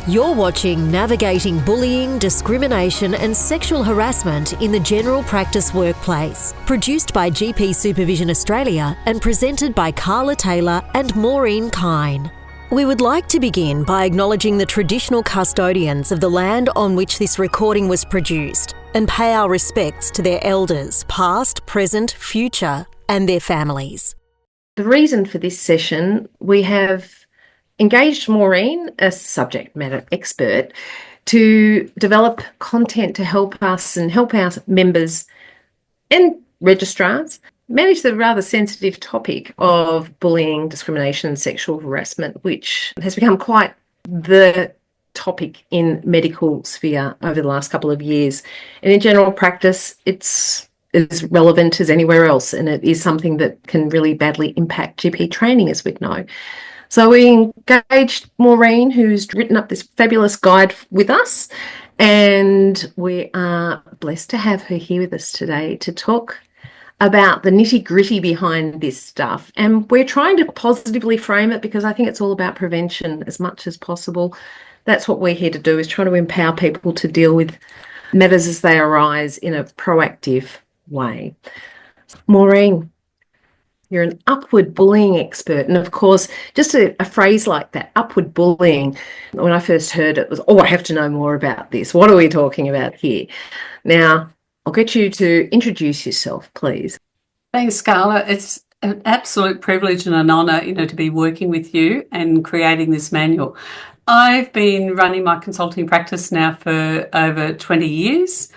You're watching Navigating Bullying, Discrimination and Sexual Harassment in the General Practice Workplace, produced by GP Supervision Australia and presented by Carla Taylor and Maureen Kine. We would like to begin by acknowledging the traditional custodians of the land on which this recording was produced and pay our respects to their elders, past, present, future, and their families. The reason for this session, we have engaged Maureen, a subject matter expert, to develop content to help us and help our members and registrars manage the rather sensitive topic of bullying, discrimination and sexual harassment, which has become quite the topic in medical sphere over the last couple of years. And in general practice, it's as relevant as anywhere else, and it is something that can really badly impact GP training, as we know. So we engaged Maureen, who's written up this fabulous guide with us, and we are blessed to have her here with us today to talk about the nitty-gritty behind this stuff. And we're trying to positively frame it because I think it's all about prevention as much as possible. That's what we're here to do, is try to empower people to deal with matters as they arise in a proactive way. Maureen, you're an upward bullying expert. And of course, just a phrase like that, upward bullying, when I first heard it was, I have to know more about this. What are we talking about here? Now, I'll get you to introduce yourself, please. Thanks, Carla. It's an absolute privilege and an honour, to be working with you and creating this manual. I've been running my consulting practice now for over 20 years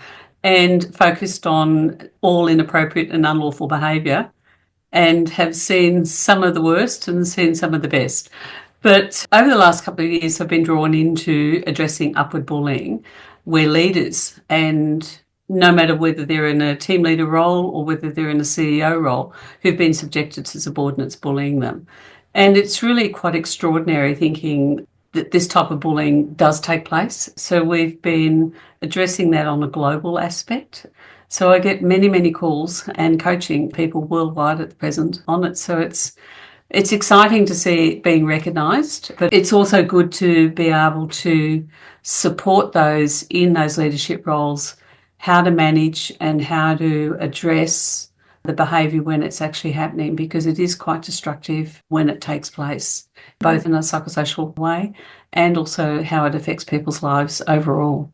and focused on all inappropriate and unlawful behaviour, and have seen some of the worst and seen some of the best. But over the last couple of years, I've been drawn into addressing upward bullying, where leaders, and no matter whether they're in a team leader role or whether they're in a CEO role, who've been subjected to subordinates bullying them. And it's really quite extraordinary thinking that this type of bullying does take place. So we've been addressing that on a global aspect. So I get many, many calls and coaching people worldwide at the present on it. So it's exciting to see it being recognised, but it's also good to be able to support those in those leadership roles, how to manage and how to address the behaviour when it's actually happening, because it is quite destructive when it takes place, both in a psychosocial way and also how it affects people's lives overall.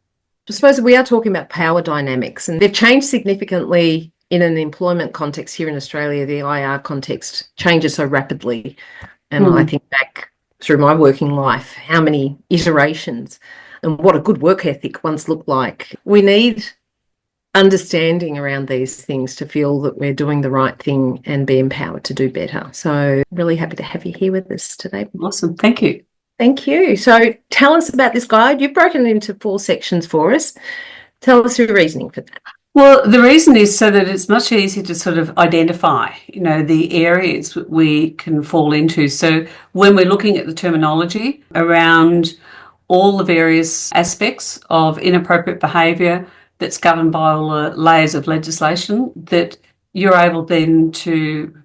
I suppose we are talking about power dynamics, and they've changed significantly in an employment context here in Australia. The IR context changes so rapidly. And I think back through my working life, how many iterations and what a good work ethic once looked like. We need understanding around these things to feel that we're doing the right thing and be empowered to do better. So really happy to have you here with us today. Awesome. Thank you. Thank you. So tell us about this guide. You've broken it into 4 sections for us. Tell us your reasoning for that. Well, the reason is so that it's much easier to sort of identify, the areas we can fall into. So when we're looking at the terminology around all the various aspects of inappropriate behaviour that's governed by all the layers of legislation, that you're able then to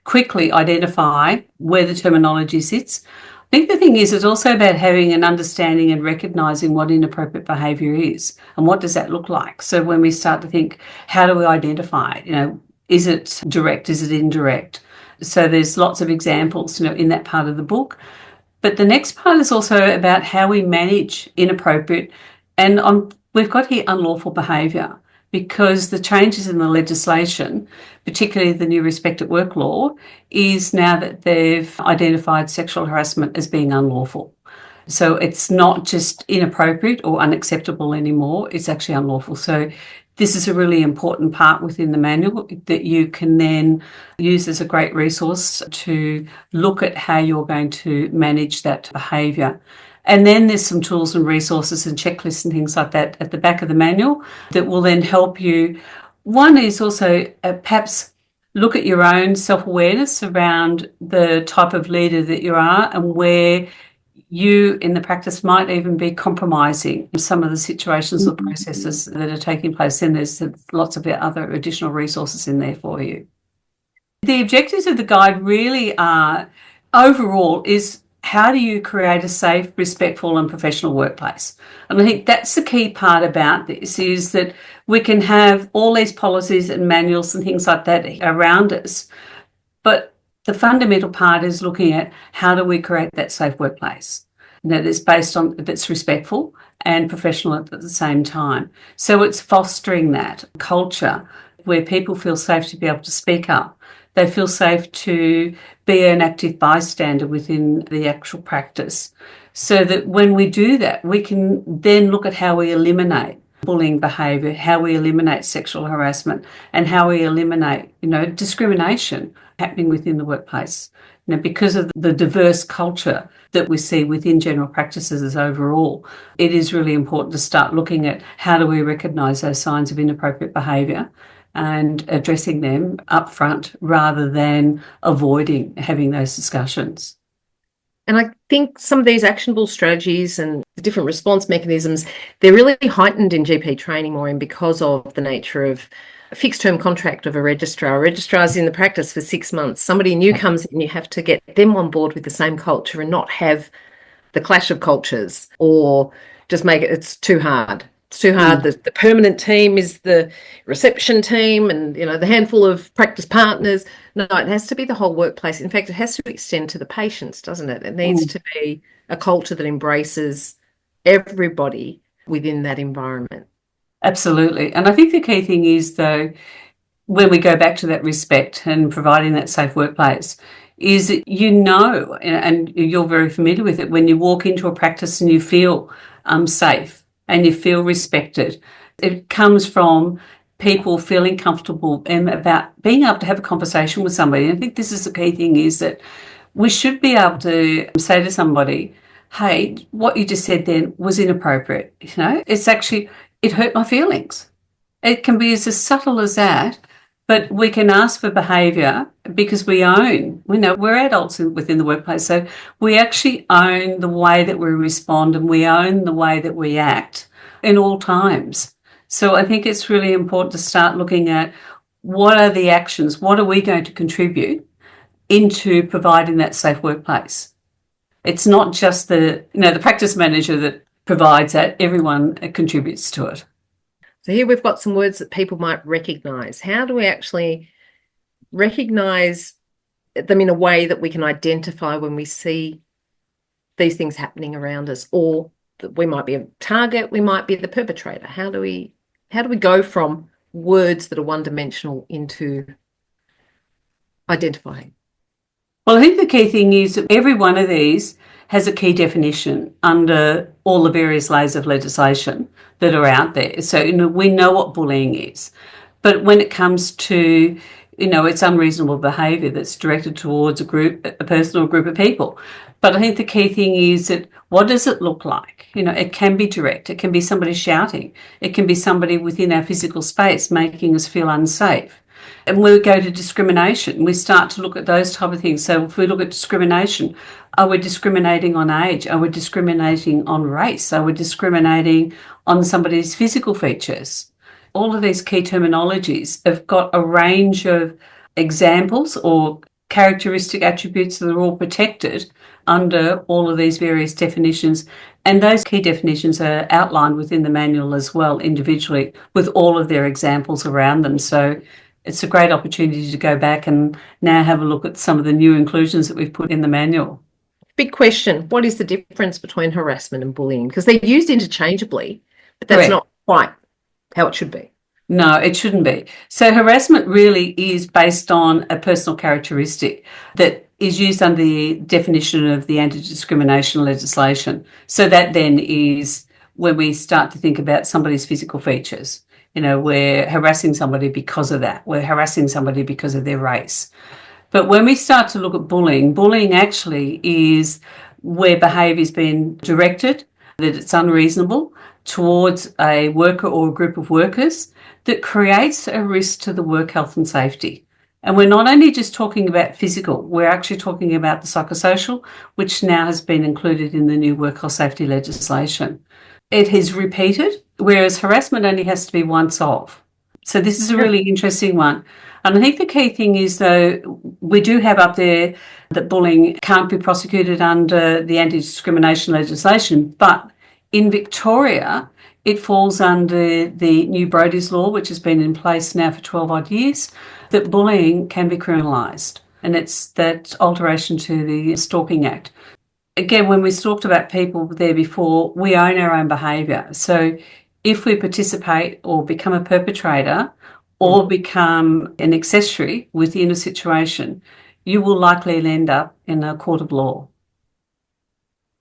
quickly identify where the terminology sits. I think the thing is, it's also about having an understanding and recognising what inappropriate behaviour is and what does that look like. So when we start to think, how do we identify it? Is it direct? Is it indirect? So there's lots of examples, in that part of the book. But the next part is also about how we manage inappropriate, and we've got here unlawful behaviour, because the changes in the legislation, particularly the new Respect at Work law, is now that they've identified sexual harassment as being unlawful. So it's not just inappropriate or unacceptable anymore, it's actually unlawful. So this is a really important part within the manual that you can then use as a great resource to look at how you're going to manage that behaviour. And then there's some tools and resources and checklists and things like that at the back of the manual that will then help you. One is also perhaps look at your own self-awareness around the type of leader that you are and where you in the practice might even be compromising some of the situations or processes that are taking place. And there's lots of other additional resources in there for you. The objectives of the guide really are, overall, is how do you create a safe, respectful and professional workplace? And I think that's the key part about this, is that we can have all these policies and manuals and things like that around us, but the fundamental part is looking at how do we create that safe workplace that is based on, that's respectful and professional at the same time. So it's fostering that culture where people feel safe to be able to speak up. They feel safe to be an active bystander within the actual practice. So that when we do that, we can then look at how we eliminate bullying behaviour, how we eliminate sexual harassment, and how we eliminate, discrimination happening within the workplace. Because of the diverse culture that we see within general practices overall, it is really important to start looking at how do we recognise those signs of inappropriate behaviour and addressing them up front rather than avoiding having those discussions. And I think some of these actionable strategies and the different response mechanisms, they're really heightened in GP training, Maureen, because of the nature of a fixed term contract of a registrar. A registrar is in the practice for 6 months. Somebody new comes in, you have to get them on board with the same culture and not have the clash of cultures or just make it's too hard. It's too hard. The permanent team is the reception team and, the handful of practice partners. No, it has to be the whole workplace. In fact, it has to extend to the patients, doesn't it? It needs to be a culture that embraces everybody within that environment. Absolutely. And I think the key thing is, though, when we go back to that respect and providing that safe workplace, is that and you're very familiar with it, when you walk into a practice and you feel safe and you feel respected, it comes from people feeling comfortable and about being able to have a conversation with somebody. And I think this is the key thing, is that we should be able to say to somebody, hey, what you just said then was inappropriate. It hurt my feelings. It can be as subtle as that, but we can ask for behaviour because we're adults within the workplace, so we actually own the way that we respond and we own the way that we act in all times. So I think it's really important to start looking at what are the actions, what are we going to contribute into providing that safe workplace. It's not just the practice manager that provides that, everyone contributes to it. So here we've got some words that people might recognise. How do we actually recognise them in a way that we can identify when we see these things happening around us, or that we might be a target, we might be the perpetrator? How do we go from words that are one-dimensional into identifying? Well, I think the key thing is that every one of these has a key definition under all the various layers of legislation that are out there. So, we know what bullying is. But when it comes to, it's unreasonable behaviour that's directed towards a person or a group of people. But I think the key thing is that what does it look like? It can be direct. It can be somebody shouting. It can be somebody within our physical space making us feel unsafe. And when we go to discrimination, we start to look at those type of things. So if we look at discrimination, are we discriminating on age? Are we discriminating on race? Are we discriminating on somebody's physical features? All of these key terminologies have got a range of examples or characteristic attributes that are all protected under all of these various definitions. And those key definitions are outlined within the manual as well, individually, with all of their examples around them. So it's a great opportunity to go back and now have a look at some of the new inclusions that we've put in the manual. Big question. What is the difference between harassment and bullying? Because they're used interchangeably, but that's not quite how it should be. No, it shouldn't be. So harassment really is based on a personal characteristic that is used under the definition of the anti-discrimination legislation. So that then is when we start to think about somebody's physical features. We're harassing somebody because of that. We're harassing somebody because of their race. But when we start to look at bullying actually is where behaviour is being directed, that it's unreasonable towards a worker or a group of workers that creates a risk to the work health and safety. And we're not only just talking about physical, we're actually talking about the psychosocial, which now has been included in the new work health safety legislation. It is repeated, whereas harassment only has to be once off. So this is a really interesting one. And I think the key thing is, though, we do have up there that bullying can't be prosecuted under the anti-discrimination legislation, but in Victoria, it falls under the new Brodie's Law, which has been in place now for 12 odd years, that bullying can be criminalised. And it's that alteration to the Stalking Act. Again, when we talked about people there before, we own our own behaviour. So if we participate or become a perpetrator or become an accessory within a situation, you will likely end up in a court of law.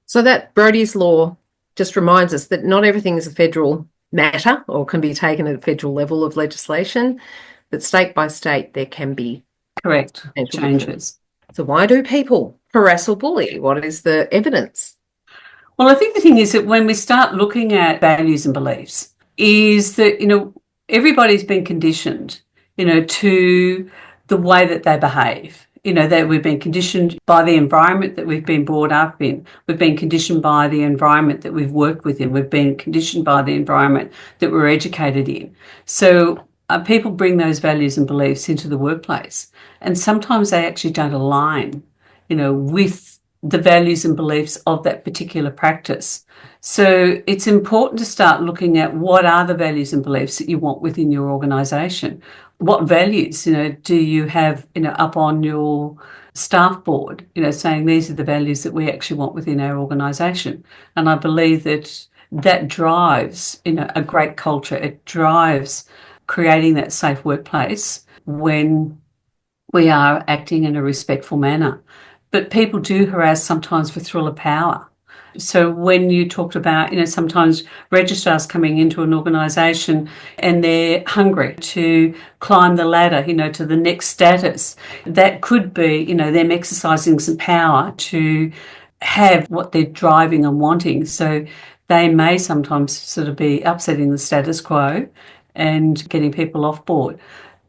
So that Brodie's Law just reminds us that not everything is a federal matter or can be taken at a federal level of legislation, that state by state there can be correct changes. So why do people harass or bully? What is the evidence? Well, I think the thing is that when we start looking at values and beliefs, is that, everybody's been conditioned, to the way that they behave. That we've been conditioned by the environment that we've been brought up in. We've been conditioned by the environment that we've worked within. We've been conditioned by the environment that we're educated in. So people bring those values and beliefs into the workplace, and sometimes they actually don't align, with the values and beliefs of that particular practice. So it's important to start looking at what are the values and beliefs that you want within your organisation. What values, do you have, up on your staff board, saying these are the values that we actually want within our organisation. And I believe that drives, a great culture. It drives creating that safe workplace when we are acting in a respectful manner. But people do harass sometimes for thrill of power. So when you talked about, sometimes registrars coming into an organisation and they're hungry to climb the ladder, to the next status, that could be, them exercising some power to have what they're driving and wanting. So they may sometimes sort of be upsetting the status quo and getting people off board.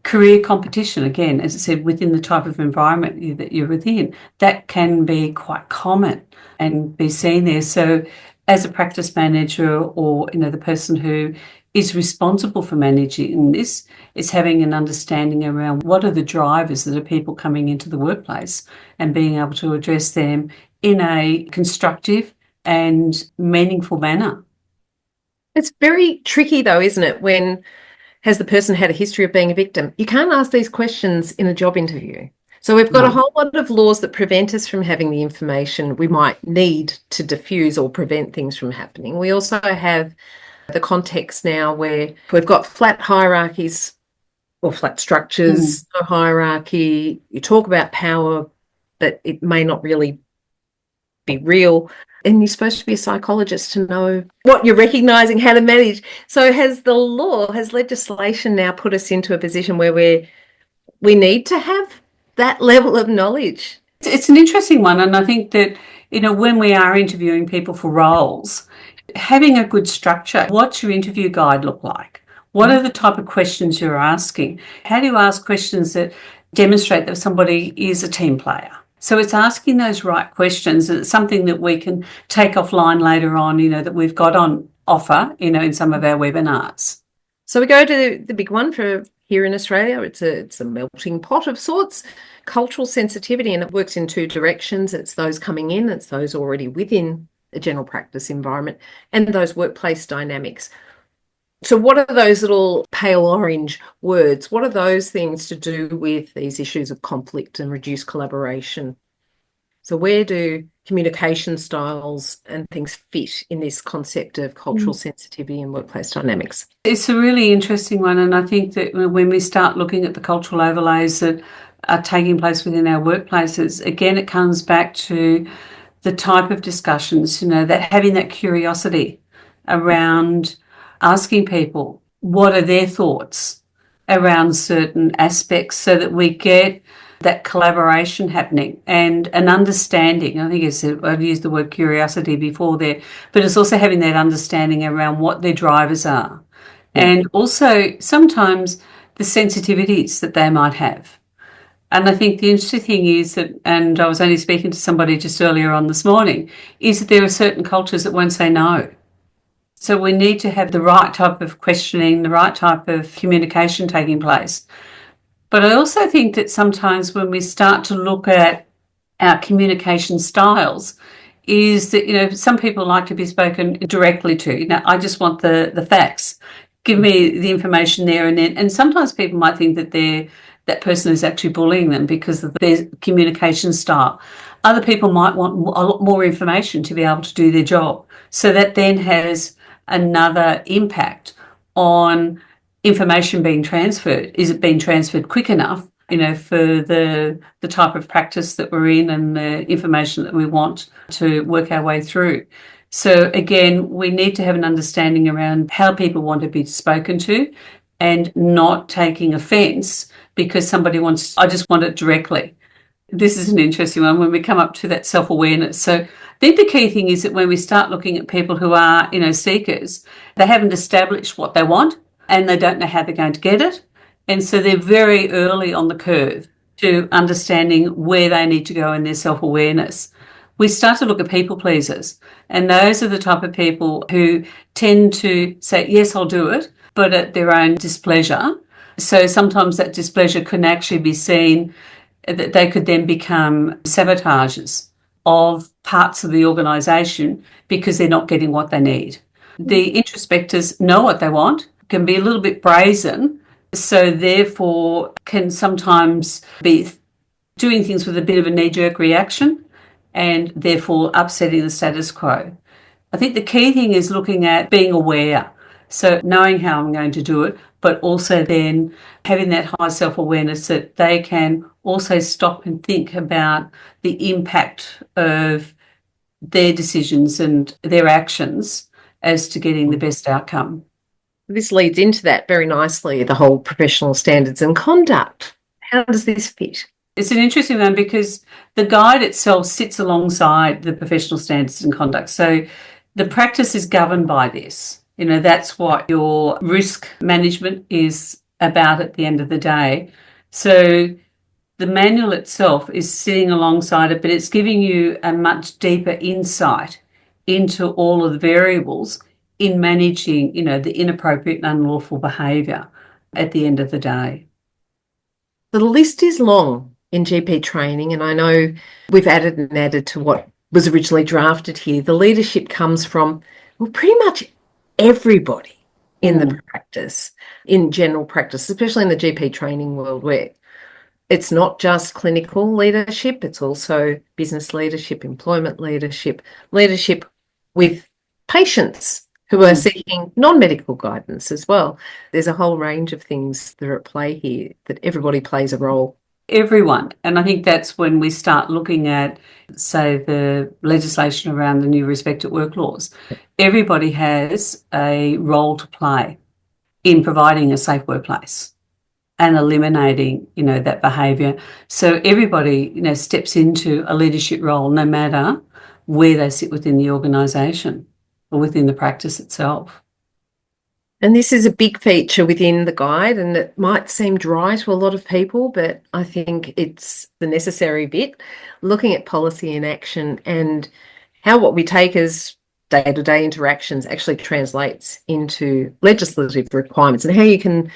Career competition, again, as I said, within the type of environment that you're within, that can be quite common and be seen there. So as a practice manager or, the person who is responsible for managing this is having an understanding around what are the drivers that are people coming into the workplace and being able to address them in a constructive and meaningful manner. It's very tricky though, isn't it, when has the person had a history of being a victim? You can't ask these questions in a job interview. So we've got a whole lot of laws that prevent us from having the information we might need to diffuse or prevent things from happening. We also have the context now where we've got flat hierarchies or flat structures, no hierarchy. You talk about power, but it may not really be real. And you're supposed to be a psychologist to know what you're recognising, how to manage. So has legislation now put us into a position where we need to have that level of knowledge? It's an interesting one. And I think that, when we are interviewing people for roles, having a good structure, what's your interview guide look like? What are the type of questions you're asking? How do you ask questions that demonstrate that somebody is a team player? So it's asking those right questions, and it's something that we can take offline later on, that we've got on offer, in some of our webinars. So we go to the big one for here in Australia. It's a melting pot of sorts, cultural sensitivity, and it works in two directions. It's those coming in, it's those already within a general practice environment, and those workplace dynamics. So what are those little pale orange words? What are those things to do with these issues of conflict and reduced collaboration? So where do communication styles and things fit in this concept of cultural sensitivity and workplace dynamics? It's a really interesting one, and I think that when we start looking at the cultural overlays that are taking place within our workplaces, again, it comes back to the type of discussions, that having that curiosity around asking people what are their thoughts around certain aspects so that we get that collaboration happening and an understanding. I think I've used the word curiosity before there, but it's also having that understanding around what their drivers are and also sometimes the sensitivities that they might have. And I think the interesting thing is that, and I was only speaking to somebody just earlier on this morning, is that there are certain cultures that won't say no. So we need to have the right type of questioning, the right type of communication taking place. But I also think that sometimes when we start to look at our communication styles, is that, some people like to be spoken directly to. I just want the facts. Give me the information there and then. And sometimes people might think that that person is actually bullying them because of their communication style. Other people might want a lot more information to be able to do their job. So that then has another impact on information being transferred. Is it being transferred quick enough, for the type of practice that we're in and the information that we want to work our way through? So again, we need to have an understanding around how people want to be spoken to and not taking offence because somebody wants, I just want it directly. This is an interesting one when we come up to that self-awareness. So I think the key thing is that when we start looking at people who are, seekers, they haven't established what they want and they don't know how they're going to get it. And so they're very early on the curve to understanding where they need to go in their self-awareness. We start to look at people pleasers, and those are the type of people who tend to say, yes, I'll do it, but at their own displeasure. So sometimes that displeasure can actually be seen that they could then become sabotagers of parts of the organisation because they're not getting what they need. The introspectors know what they want, can be a little bit brazen, so therefore can sometimes be doing things with a bit of a knee-jerk reaction and therefore upsetting the status quo. I think the key thing is looking at being aware, so knowing how I'm going to do it, but also then having that high self-awareness that they can also stop and think about the impact of their decisions and their actions as to getting the best outcome. This leads into that very nicely, the whole professional standards and conduct. How does this fit? It's an interesting one because the guide itself sits alongside the professional standards and conduct. So the practice is governed by this. That's what your risk management is about at the end of the day. So the manual itself is sitting alongside it, but it's giving you a much deeper insight into all of the variables in managing, the inappropriate and unlawful behaviour at the end of the day. The list is long in GP training, and I know we've added to what was originally drafted here. The leadership comes from, pretty much everybody in the practice, in general practice, especially in the GP training world, where it's not just clinical leadership, it's also business leadership, employment leadership, leadership with patients who are seeking non-medical guidance as well. There's a whole range of things that are at play here, that everybody plays a role. Everyone. And I think that's when we start looking at, say, the legislation around the new Respect at Work laws. Everybody has a role to play in providing a safe workplace and eliminating, that behaviour. So everybody, steps into a leadership role no matter where they sit within the organisation or within the practice itself. And this is a big feature within the guide, and it might seem dry to a lot of people, but I think it's the necessary bit, looking at policy in action and how what we take as day-to-day interactions actually translates into legislative requirements and how you can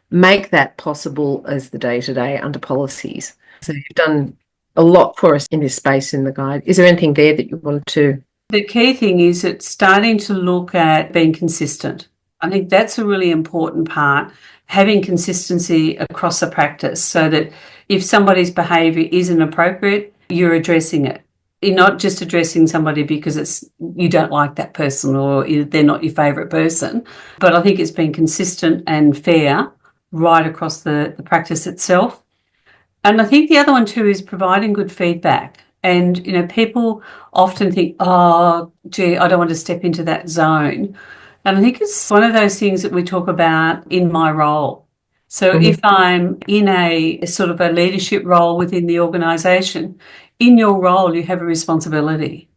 make that possible as the day-to-day under policies. So you've done a lot for us in this space in the guide. Is there anything there that you wanted to? The key thing is it's starting to look at being consistent. I think that's a really important part, having consistency across the practice so that if somebody's behaviour isn't appropriate, you're addressing it. You're not just addressing somebody because you don't like that person or they're not your favourite person. But I think it's been consistent and fair right across the practice itself. And I think the other one too is providing good feedback. And, people often think, oh, gee, I don't want to step into that zone. And I think it's one of those things that we talk about in my role. So if I'm in a sort of a leadership role within the organisation, in your role you have a responsibility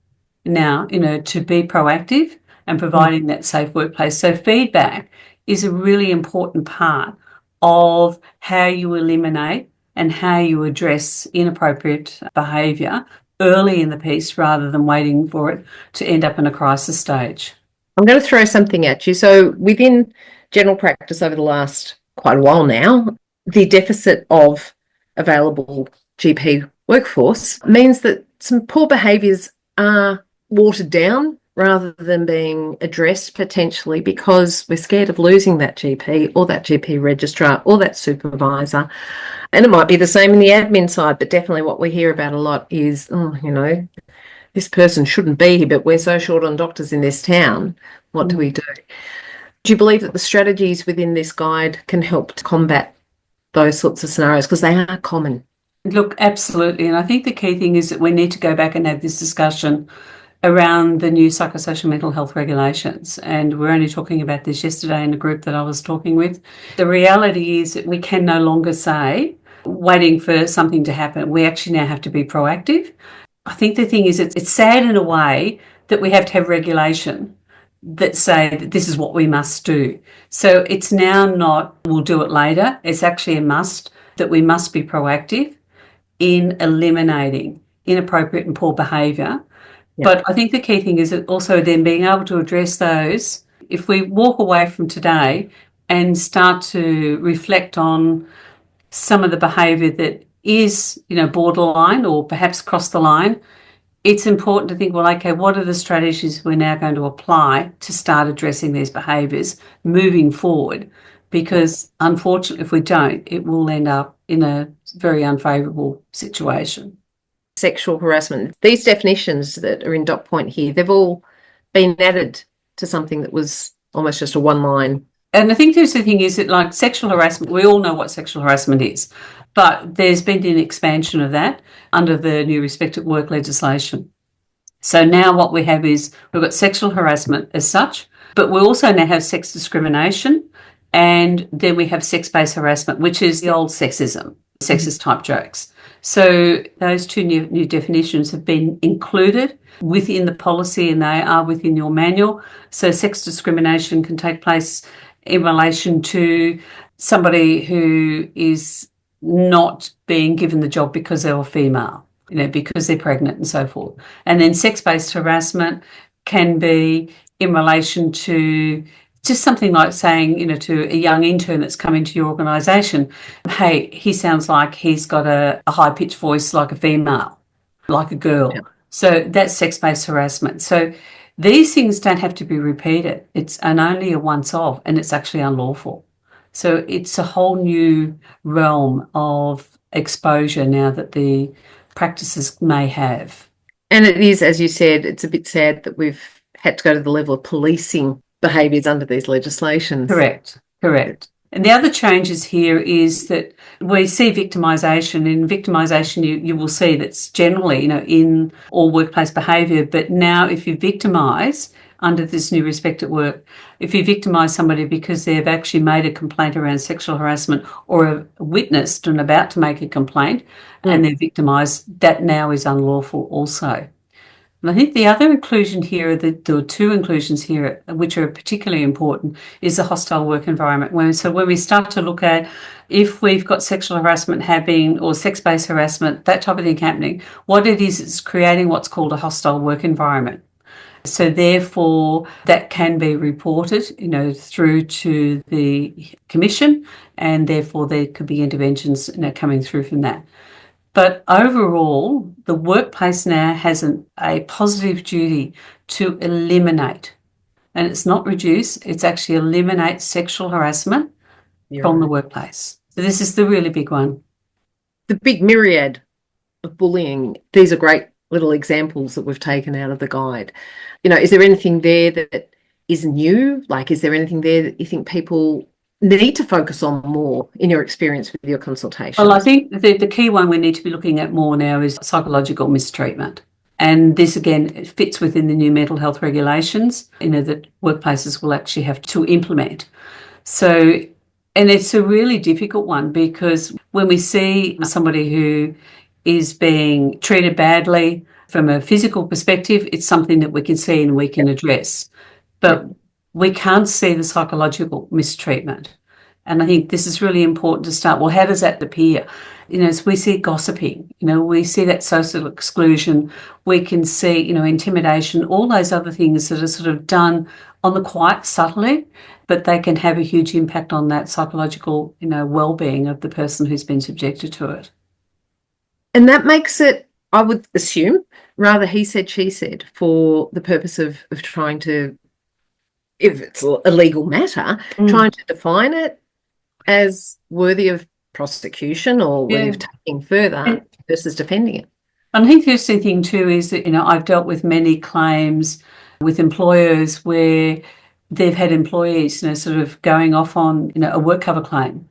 now, to be proactive and providing that safe workplace. So feedback is a really important part of how you eliminate and how you address inappropriate behaviour early in the piece rather than waiting for it to end up in a crisis stage. I'm going to throw something at you. So within general practice over the last quite a while now, the deficit of available GP workforce means that some poor behaviours are watered down rather than being addressed potentially because we're scared of losing that GP or that GP registrar or that supervisor. And it might be the same in the admin side, but definitely what we hear about a lot is, this person shouldn't be here, but we're so short on doctors in this town. What do we do? Do you believe that the strategies within this guide can help to combat those sorts of scenarios? Because they are common. Look, absolutely. And I think the key thing is that we need to go back and have this discussion around the new psychosocial mental health regulations. And we're only talking about this yesterday in a group that I was talking with. The reality is that we can no longer say, waiting for something to happen. We actually now have to be proactive. I think the thing is it's sad in a way that we have to have regulation that say that this is what we must do. So it's now not we'll do it later. It's actually a must that we must be proactive in eliminating inappropriate and poor behaviour. Yeah. But I think the key thing is also then being able to address those. If we walk away from today and start to reflect on some of the behaviour that is, borderline or perhaps cross the line, it's important to think, well, okay, what are the strategies we're now going to apply to start addressing these behaviours moving forward? Because unfortunately, if we don't, it will end up in a very unfavourable situation. Sexual harassment. These definitions that are in dot point here, they've all been added to something that was almost just a one line. And I think the thing is that, like, sexual harassment, we all know what sexual harassment is, but there's been an expansion of that under the new Respect at Work legislation. So now what we have is we've got sexual harassment as such, but we also now have sex discrimination, and then we have sex-based harassment, which is the old sexism, sexist type jokes. So those two new definitions have been included within the policy, and they are within your manual. So sex discrimination can take place in relation to somebody who is not being given the job because they were female, because they're pregnant and so forth. And then sex-based harassment can be in relation to just something like saying, to a young intern that's come into your organisation, hey, he sounds like he's got a high-pitched voice like a female, like a girl. Yeah. So that's sex-based harassment. So these things don't have to be repeated. It's only a once-off, and it's actually unlawful. So it's a whole new realm of exposure now that the practices may have. And it is, as you said, it's a bit sad that we've had to go to the level of policing behaviours under these legislations. Correct. And the other changes here is that we see victimisation. In victimisation, you will see that's generally, in all workplace behaviour. But now if you victimise under this new Respect at Work, if you victimise somebody because they've actually made a complaint around sexual harassment or have witnessed and about to make a complaint and they're victimised, that now is unlawful also. And I think the other inclusion here, there are two inclusions here which are particularly important, is the hostile work environment. So when we start to look at if we've got sexual harassment happening or sex-based harassment, that type of thing happening, what it is, it's creating what's called a hostile work environment. So therefore, that can be reported, through to the Commission, and therefore there could be interventions, coming through from that. But overall, the workplace now has a positive duty to eliminate, and it's not reduce, it's actually eliminate sexual harassment from the workplace. So this is the really big one. The big myriad of bullying, these are great little examples that we've taken out of the guide. Is there anything there that is new? Like, is there anything there that you think people need to focus on more in your experience with your consultations? Well, I think the key one we need to be looking at more now is psychological mistreatment. And this, again, fits within the new mental health regulations, that workplaces will actually have to implement. So, and it's a really difficult one because when we see somebody who is being treated badly from a physical perspective, it's something that we can see and we can address. But we can't see the psychological mistreatment. And I think this is really important to start. Well, how does that appear? As we see gossiping, we see that social exclusion, we can see, intimidation, all those other things that are sort of done on the quiet subtly, but they can have a huge impact on that psychological, well-being of the person who's been subjected to it. And that makes it, I would assume, rather he said, she said, for the purpose of trying to, if it's a legal matter, trying to define it as worthy of prosecution or worthy of taking further versus defending it. And I think the interesting thing too is that, I've dealt with many claims with employers where they've had employees, sort of going off on, a work cover claim.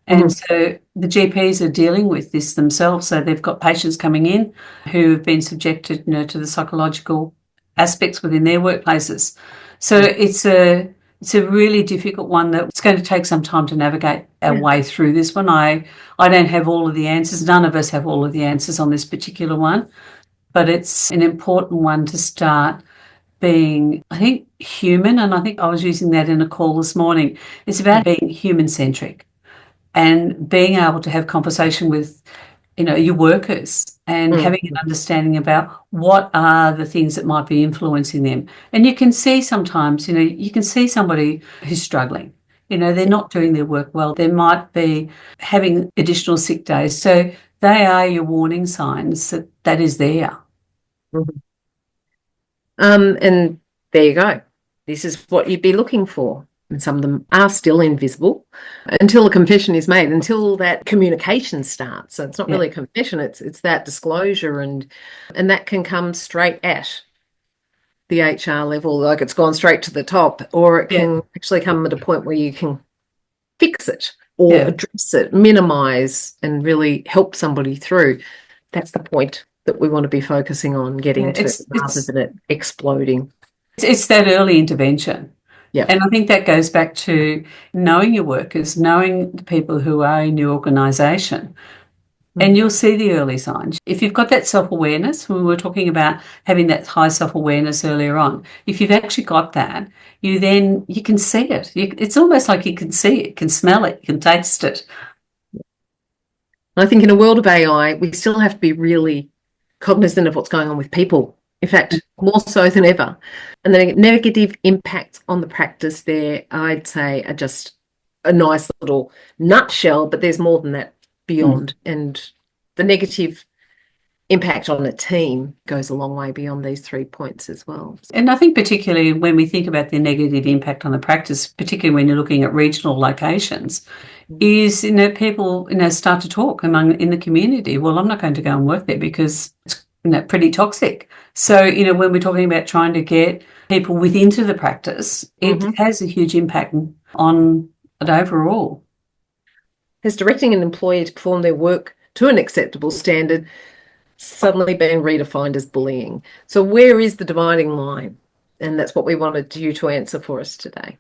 And so the GPs are dealing with this themselves. So they've got patients coming in who have been subjected, to the psychological aspects within their workplaces. So it's a really difficult one that it's going to take some time to navigate our way through this one. I don't have all of the answers. None of us have all of the answers on this particular one, but it's an important one to start being, I think, human. And I think I was using that in a call this morning. It's about being human-centric and being able to have conversation with, your workers and having an understanding about what are the things that might be influencing them. And you can see sometimes, you can see somebody who's struggling. They're not doing their work well. They might be having additional sick days. So they are your warning signs that is there. And there you go. This is what you'd be looking for. And some of them are still invisible until a confession is made, until that communication starts. So it's not really a confession, it's that disclosure, and that can come straight at the HR level, like it's gone straight to the top, or it can actually come at a point where you can fix it or address it, minimise and really help somebody through. That's the point that we want to be focusing on getting to, rather than it exploding. It's that early intervention. Yeah. And I think that goes back to knowing your workers, knowing the people who are in your organisation, and you'll see the early signs. If you've got that self-awareness, we were talking about having that high self-awareness earlier on, if you've actually got that, you can see it. It's almost like you can see it, can smell it, you can taste it. I think in a world of AI, we still have to be really cognizant of what's going on with people. In fact, more so than ever. And the negative impacts on the practice there, I'd say, are just a nice little nutshell, but there's more than that beyond. And the negative impact on a team goes a long way beyond these 3 points as well. And I think particularly when we think about the negative impact on the practice, particularly when you're looking at regional locations, is, people, start to talk in the community. Well, I'm not going to go and work there because it's pretty toxic. So, when we're talking about trying to get people within the practice, it has a huge impact on it overall. Has directing an employee to perform their work to an acceptable standard suddenly being redefined as bullying? So where is the dividing line? And that's what we wanted you to answer for us today.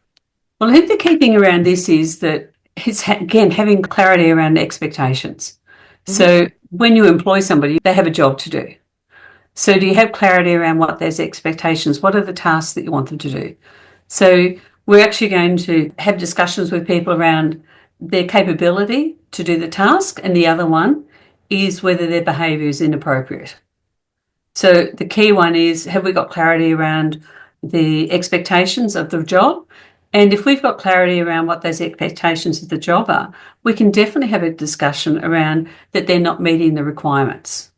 Well, I think the key thing around this is that it's, again, having clarity around expectations. So when you employ somebody, they have a job to do. So do you have clarity around what those expectations, what are the tasks that you want them to do? So we're actually going to have discussions with people around their capability to do the task, and the other one is whether their behaviour is inappropriate. So the key one is, have we got clarity around the expectations of the job? And if we've got clarity around what those expectations of the job are, we can definitely have a discussion around that they're not meeting the requirements.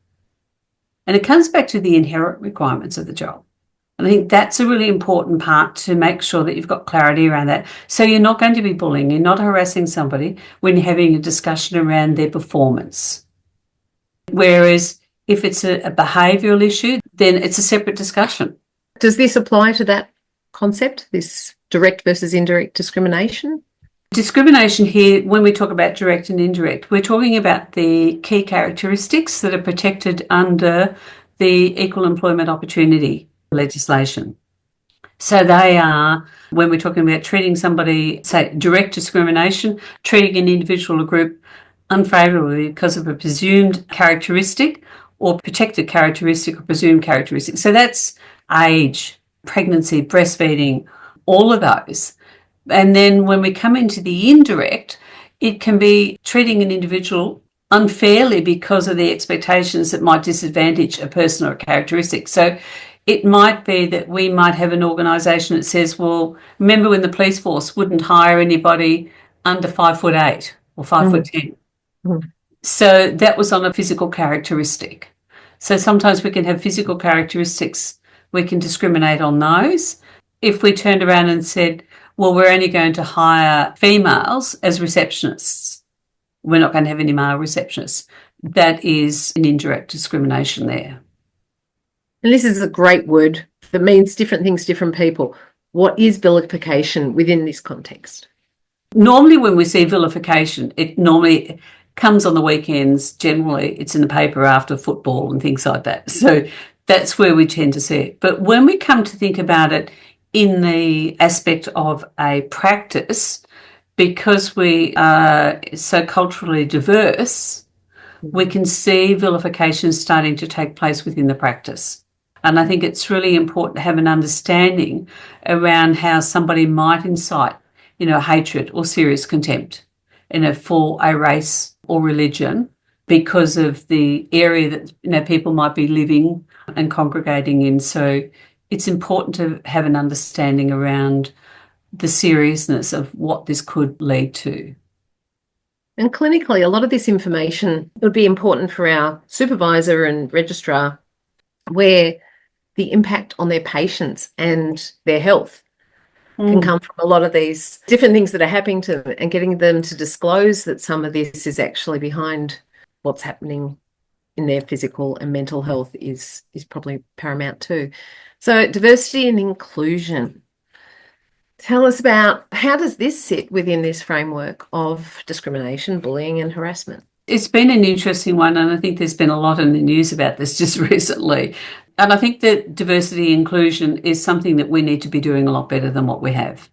And it comes back to the inherent requirements of the job. And I think that's a really important part, to make sure that you've got clarity around that. So you're not going to be bullying, you're not harassing somebody when you're having a discussion around their performance. Whereas if it's a behavioural issue, then it's a separate discussion. Does this apply to that concept, this direct versus indirect discrimination? Discrimination here, when we talk about direct and indirect, we're talking about the key characteristics that are protected under the Equal Employment Opportunity legislation. So they are, when we're talking about treating somebody, say, direct discrimination, treating an individual or group unfavourably because of a presumed characteristic or protected characteristic or presumed characteristic. So that's age, pregnancy, breastfeeding, all of those. And then when we come into the indirect, it can be treating an individual unfairly because of the expectations that might disadvantage a person or a characteristic. So it might be that we might have an organisation that says, well, remember when the police force wouldn't hire anybody under 5'8" or 5'10"? Mm. So that was on a physical characteristic. So sometimes we can have physical characteristics, we can discriminate on those. If we turned around and said, well, we're only going to hire females as receptionists, we're not going to have any male receptionists, that is an indirect discrimination there. And this is a great word that means different things to different people. What is vilification within this context? Normally when we see vilification, it normally comes on the weekends. Generally, it's in the paper after football and things like that. So that's where we tend to see it. But when we come to think about it in the aspect of a practice, because we are so culturally diverse, we can see vilification starting to take place within the practice. And I think it's really important to have an understanding around how somebody might incite, hatred or serious contempt, for a race or religion because of the area that, people might be living and congregating in. So it's important to have an understanding around the seriousness of what this could lead to. And clinically, a lot of this information would be important for our supervisor and registrar, where the impact on their patients and their health can come from a lot of these different things that are happening to them, and getting them to disclose that some of this is actually behind what's happening in their physical and mental health is probably paramount too. So diversity and inclusion. Tell us about, how does this sit within this framework of discrimination, bullying and harassment? It's been an interesting one, and I think there's been a lot in the news about this just recently. And I think that diversity and inclusion is something that we need to be doing a lot better than what we have.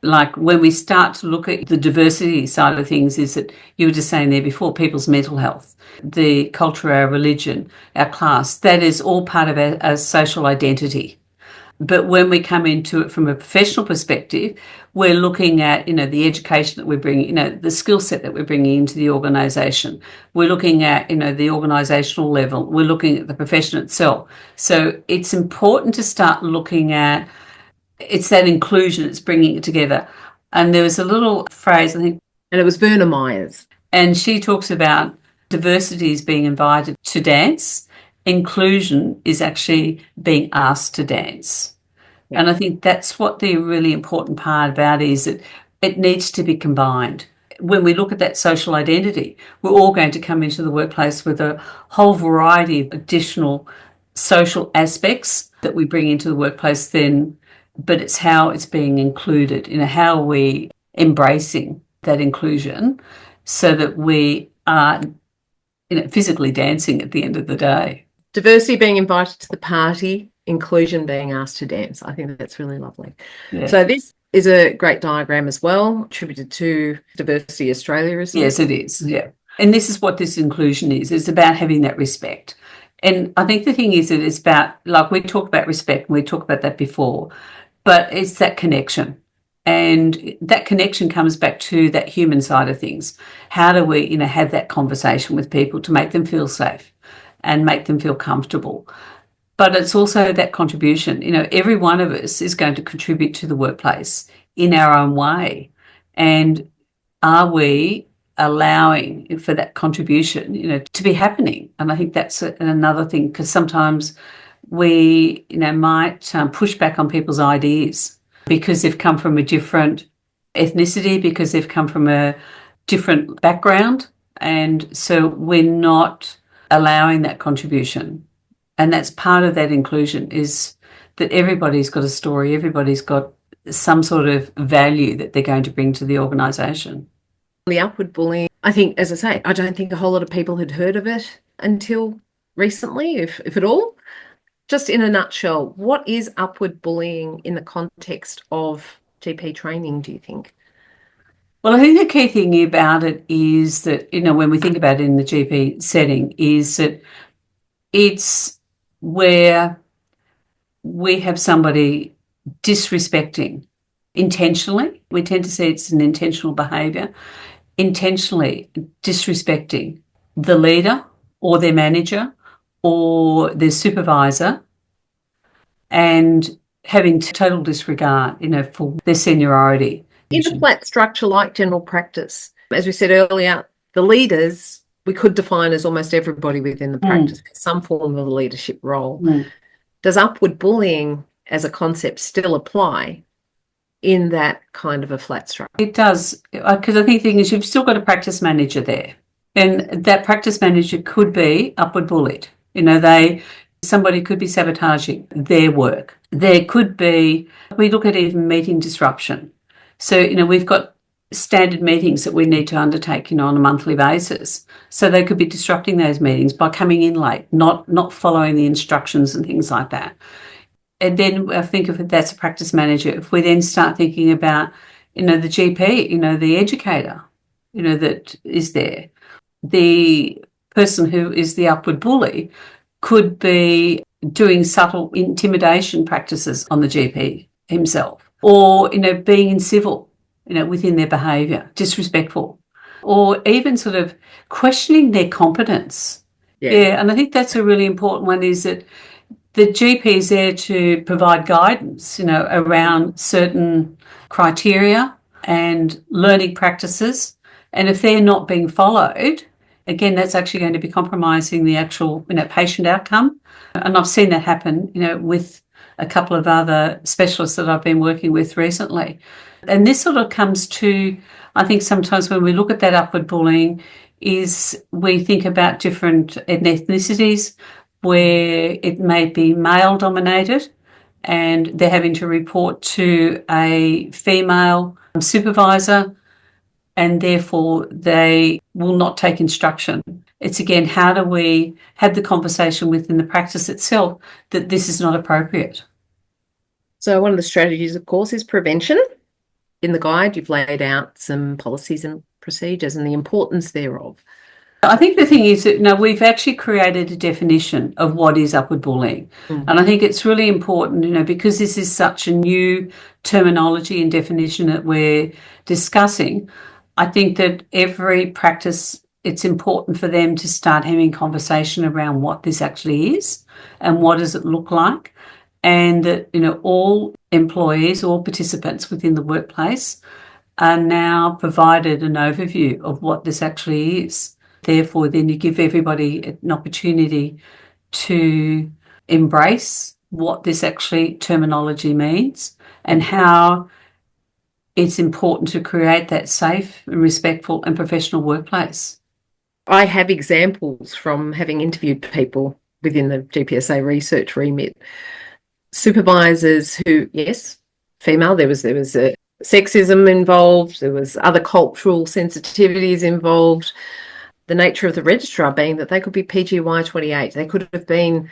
Like when we start to look at the diversity side of things, is that you were just saying there before, people's mental health, the culture, our religion, our class, that is all part of our social identity. But when we come into it from a professional perspective, we're looking at, the education that we're bringing, the skill set that we're bringing into the organisation. We're looking at, the organisational level. We're looking at the profession itself. So it's important to start looking at, it's that inclusion, it's bringing it together. And there was a little phrase, I think. And it was Verna Myers. And she talks about diversity is being invited to dance. Inclusion is actually being asked to dance. Yeah. And I think that's what the really important part about is that it needs to be combined. When we look at that social identity, we're all going to come into the workplace with a whole variety of additional social aspects that we bring into the workplace then, but it's how it's being included, how are we embracing that inclusion so that we are physically dancing at the end of the day. Diversity being invited to the party, inclusion being asked to dance. I think that's really lovely. Yeah. So this is a great diagram as well, attributed to Diversity Australia, isn't it? Yes, it is, yeah. And this is what this inclusion is. It's about having that respect. And I think the thing is that it's about, like we talked about respect, and we talked about that before, but it's that connection. And that connection comes back to that human side of things. How do we, have that conversation with people to make them feel safe and make them feel comfortable? But it's also that contribution. Every one of us is going to contribute to the workplace in our own way. And are we allowing for that contribution, to be happening? And I think that's another thing, because sometimes we, might push back on people's ideas because they've come from a different ethnicity, because they've come from a different background. And so we're not allowing that contribution. And that's part of that inclusion, is that everybody's got a story, everybody's got some sort of value that they're going to bring to the organisation. The upward bullying, I think, as I say, I don't think a whole lot of people had heard of it until recently, if at all. Just in a nutshell, what is upward bullying in the context of GP training, do you think? Well, I think the key thing about it is that, when we think about it in the GP setting, is that it's where we have somebody disrespecting intentionally. We tend to see it's an intentional behaviour. intentionally disrespecting the leader or their manager or their supervisor and having total disregard, for their seniority. In a flat structure like general practice, as we said earlier, the leaders we could define as almost everybody within the practice, some form of a leadership role. Does upward bullying as a concept still apply in that kind of a flat structure? It does, because I think the thing is you've still got a practice manager there, and that practice manager could be upward bullied. Somebody could be sabotaging their work. There could be, we look at even meeting disruption. So, we've got standard meetings that we need to undertake, on a monthly basis. So they could be disrupting those meetings by coming in late, not following the instructions and things like that. And then I think if that's a practice manager, if we then start thinking about, the GP, the educator, that is there, the person who is the upward bully could be doing subtle intimidation practices on the GP himself, or, being incivil, within their behaviour, disrespectful, or even sort of questioning their competence. Yeah, and I think that's a really important one, is that the GP is there to provide guidance, around certain criteria and learning practices. And if they're not being followed, again, that's actually going to be compromising the actual, patient outcome. And I've seen that happen, with a couple of other specialists that I've been working with recently. And this sort of comes to, I think sometimes when we look at that upward bullying, is we think about different ethnicities where it may be male dominated and they're having to report to a female supervisor, and therefore they will not take instruction. It's again, how do we have the conversation within the practice itself that this is not appropriate? So one of the strategies, of course, is prevention. In the guide, you've laid out some policies and procedures and the importance thereof. I think the thing is that we've actually created a definition of what is upward bullying. And I think it's really important, because this is such a new terminology and definition that we're discussing. I think that every practice, it's important for them to start having conversation around what this actually is and what does it look like. And that, all employees, all participants within the workplace are now provided an overview of what this actually is. Therefore, then you give everybody an opportunity to embrace what this actually terminology means and how it's important to create that safe and respectful and professional workplace. I have examples from having interviewed people within the GPSA research remit. Supervisors who, yes, female, there was a sexism involved, there was other cultural sensitivities involved. The nature of the registrar being that they could be PGY 28. They could have been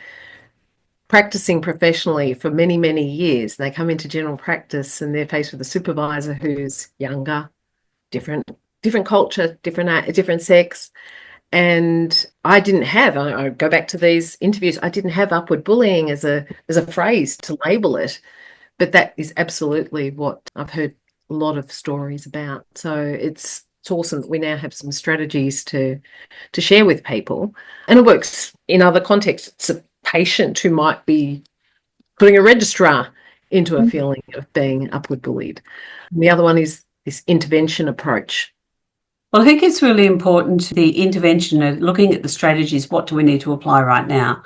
practicing professionally for many, many years. They come into general practice and they're faced with a supervisor who's younger, different culture, different sex. And I go back to these interviews, I didn't have upward bullying as a phrase to label it, but that is absolutely what I've heard a lot of stories about. So it's awesome that we now have some strategies to share with people. And it works in other contexts. It's a patient who might be putting a registrar into a feeling of being upward bullied. And the other one is this intervention approach. Well, I think it's really important, the intervention, looking at the strategies, what do we need to apply right now,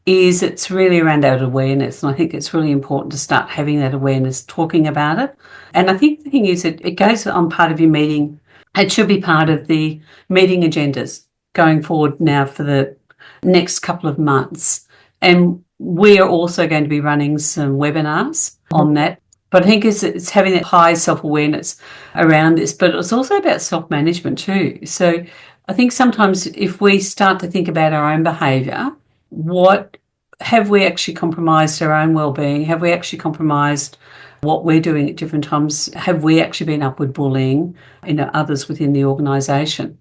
is it's really around that awareness. And I think it's really important to start having that awareness, talking about it. And I think the thing is that it goes on part of your meeting. It should be part of the meeting agendas going forward now for the next couple of months. And we are also going to be running some webinars on that. But I think it's having that high self-awareness around this, but it's also about self-management too. So I think sometimes if we start to think about our own behaviour, what have we actually compromised our own well-being? Have we actually compromised what we're doing at different times? Have we actually been upward bullying, others within the organisation?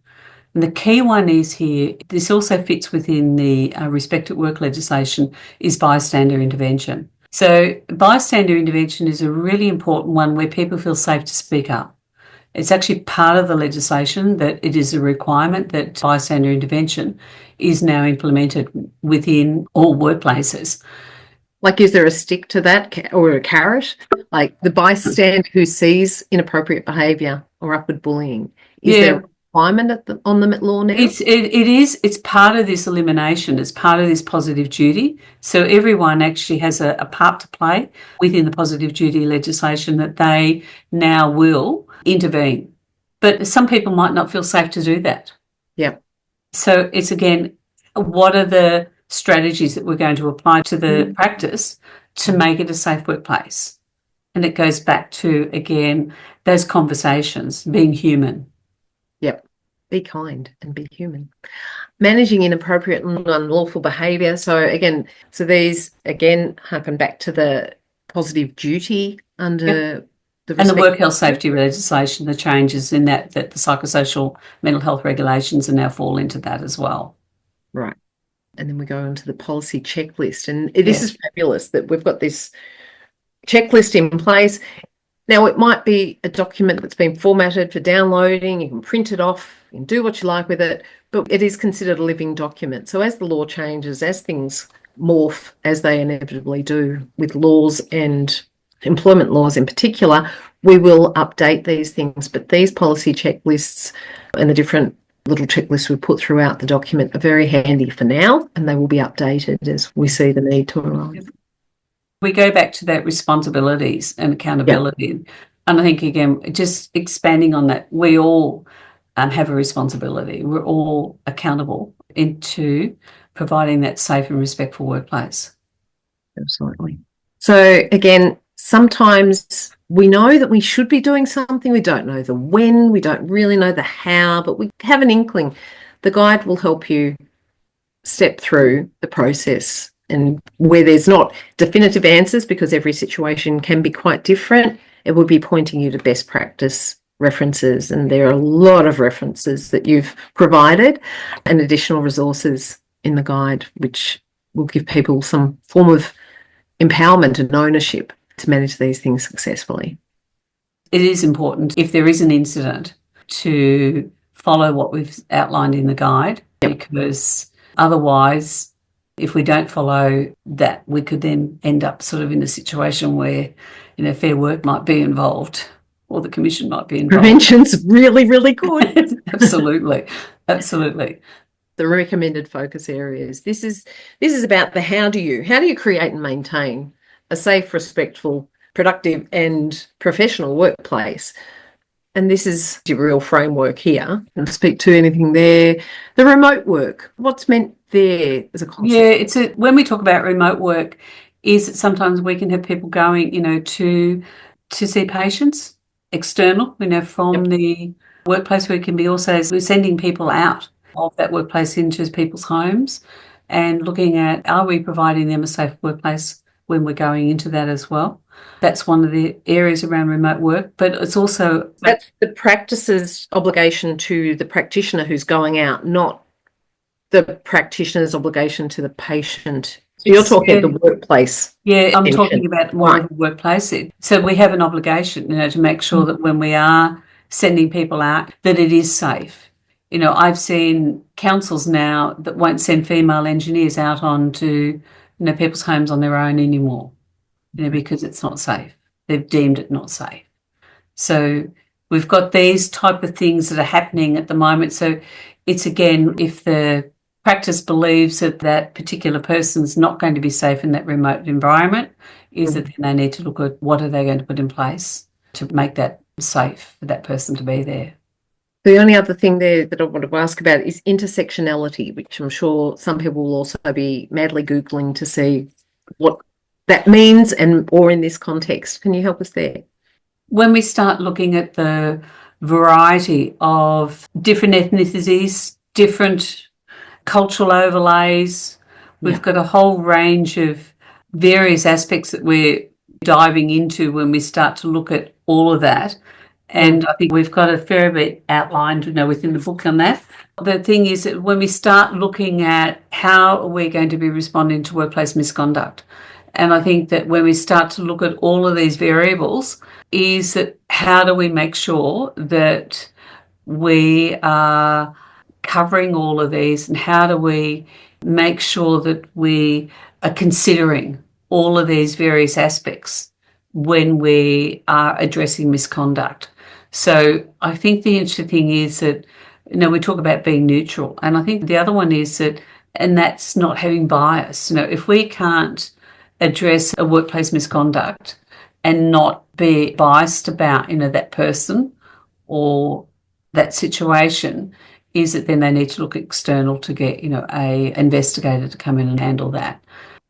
And the key one is here, this also fits within the Respect at Work legislation, is bystander intervention. So bystander intervention is a really important one where people feel safe to speak up. It's actually part of the legislation that it is a requirement that bystander intervention is now implemented within all workplaces. Like, is there a stick to that or a carrot? Like the bystander who sees inappropriate behaviour or upward bullying, is there a requirement on them at law now? It's part of this elimination. It's part of this positive duty. So everyone actually has a part to play within the positive duty legislation that they now will intervene. But some people might not feel safe to do that. Yeah. So it's, again, what are the strategies that we're going to apply to the practice to make it a safe workplace? And it goes back to, again, those conversations, being human. Yep. Be kind and be human. Managing inappropriate and unlawful behaviour. So these again harken back to the positive duty under the work health safety legislation, the changes in that the psychosocial mental health regulations are now fall into that as well. Right. And then we go into the policy checklist. And this is fabulous that we've got this checklist in place. Now, it might be a document that's been formatted for downloading. You can print it off, you can do what you like with it, but it is considered a living document. So as the law changes, as things morph, as they inevitably do with laws and employment laws in particular, we will update these things. But these policy checklists and the different little checklists we put throughout the document are very handy for now, and they will be updated as we see the need to arise. We go back to that responsibilities and accountability. Yep. And I think, again, just expanding on that, we all have a responsibility. We're all accountable into providing that safe and respectful workplace. Absolutely. So, again, sometimes we know that we should be doing something. We don't know the when, we don't really know the how, but we have an inkling. The guide will help you step through the process, and where there's not definitive answers, because every situation can be quite different, it will be pointing you to best practice references. And there are a lot of references that you've provided and additional resources in the guide, which will give people some form of empowerment and ownership to manage these things successfully. It is important, if there is an incident, to follow what we've outlined in the guide, because otherwise, if we don't follow that, we could then end up sort of in a situation where, Fair Work might be involved, or the Commission might be involved. Prevention's really, really good. Absolutely. The recommended focus areas. This is about the how do you create and maintain a safe, respectful, productive and professional workplace. And this is your real framework here. And speak to anything there. The remote work, what's meant there as a concept? Yeah, when we talk about remote work, is that sometimes we can have people going, to see patients external, from the workplace. We can be also sending people out of that workplace into people's homes and looking at, are we providing them a safe workplace when we're going into that as well? That's one of the areas around remote work, but it's also... That's the practice's obligation to the practitioner who's going out, not the practitioner's obligation to the patient. So you're talking the workplace. Yeah, I'm talking about more of the workplace. So we have an obligation, to make sure that when we are sending people out, that it is safe. I've seen councils now that won't send female engineers out onto, people's homes on their own anymore, because it's not safe. They've deemed it not safe. So we've got these type of things that are happening at the moment. So it's, again, if the practice believes that that particular person's not going to be safe in that remote environment, is that then they need to look at what are they going to put in place to make that safe for that person to be there. The only other thing there that I want to ask about is intersectionality, which I'm sure some people will also be madly Googling to see what that means or in this context. Can you help us there? When we start looking at the variety of different ethnicities, different cultural overlays, we've got a whole range of various aspects that we're diving into when we start to look at all of that. And I think we've got a fair bit outlined, within the book on that. The thing is that when we start looking at how are we going to be responding to workplace misconduct, and I think that when we start to look at all of these variables, is that how do we make sure that we are covering all of these, and how do we make sure that we are considering all of these various aspects when we are addressing misconduct. So I think the interesting thing is that, we talk about being neutral, and I think the other one is that, and that's not having bias. If we can't address a workplace misconduct and not be biased about, that person or that situation, is that then they need to look external to get, a investigator to come in and handle that.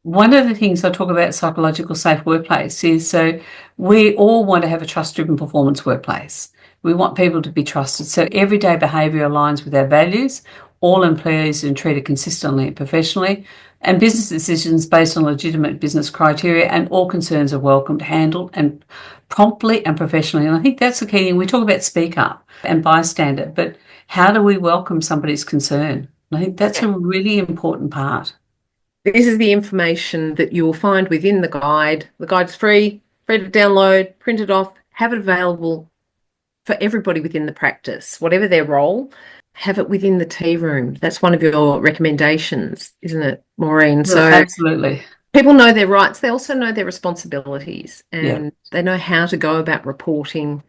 One of the things I talk about psychological safe workplace is, so we all want to have a trust-driven performance workplace. We want people to be trusted. So everyday behaviour aligns with our values. All employees are treated consistently and professionally, and business decisions based on legitimate business criteria, and all concerns are welcomed, handled and promptly and professionally. And I think that's the key thing. We talk about speak up and bystander, but how do we welcome somebody's concern? And I think that's a really important part. This is the information that you will find within the guide. The guide's free to download, print it off, have it available for everybody within the practice, whatever their role. Have it within the tea room. That's one of your recommendations, isn't it, Maureen? So absolutely. People know their rights. They also know their responsibilities, and they know how to go about reporting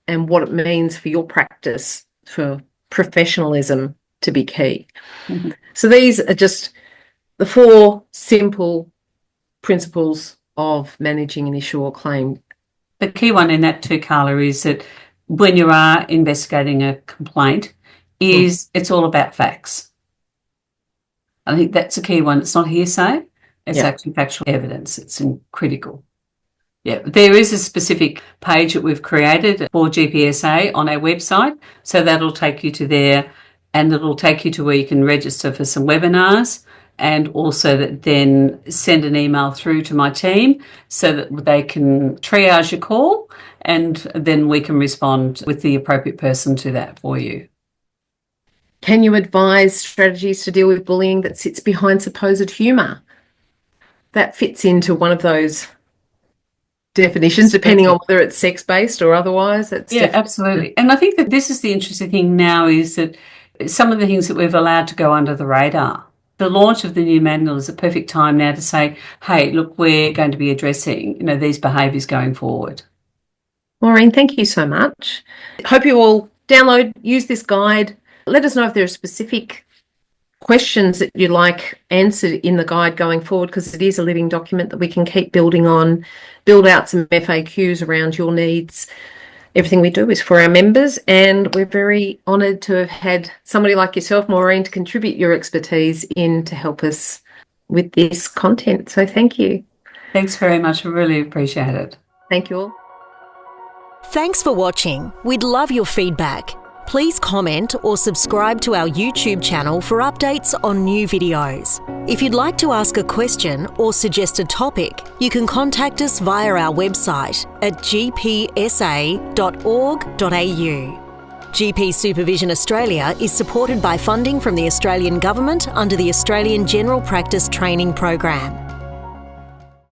and what it means for your practice, for professionalism to be key. Mm-hmm. So these are just the 4 simple principles of managing an issue or claim. The key one in that too, Carla, is that when you are investigating a complaint, it's all about facts. I think that's a key one. It's not hearsay. It's actually factual evidence. It's critical. Yeah, there is a specific page that we've created for GPSA on our website, so that'll take you to there, and it'll take you to where you can register for some webinars, and also that then send an email through to my team so that they can triage your call, and then we can respond with the appropriate person to that for you. Can you advise strategies to deal with bullying that sits behind supposed humour? That fits into one of those definitions, depending on whether it's sex-based or otherwise. Absolutely. And I think that this is the interesting thing now, is that some of the things that we've allowed to go under the radar. The launch of the new manual is a perfect time now to say, hey, look, we're going to be addressing, these behaviours going forward. Maureen, thank you so much. Hope you all download, use this guide. Let us know if there are specific questions that you'd like answered in the guide going forward, because it is a living document that we can keep building on, build out some FAQs around your needs. Everything we do is for our members, and we're very honoured to have had somebody like yourself, Maureen, to contribute your expertise in to help us with this content. So thank you. Thanks very much. I really appreciate it. Thank you all. Thanks for watching. We'd love your feedback. Please comment or subscribe to our YouTube channel for updates on new videos. If you'd like to ask a question or suggest a topic, you can contact us via our website at gpsa.org.au. GP Supervision Australia is supported by funding from the Australian Government under the Australian General Practice Training Program.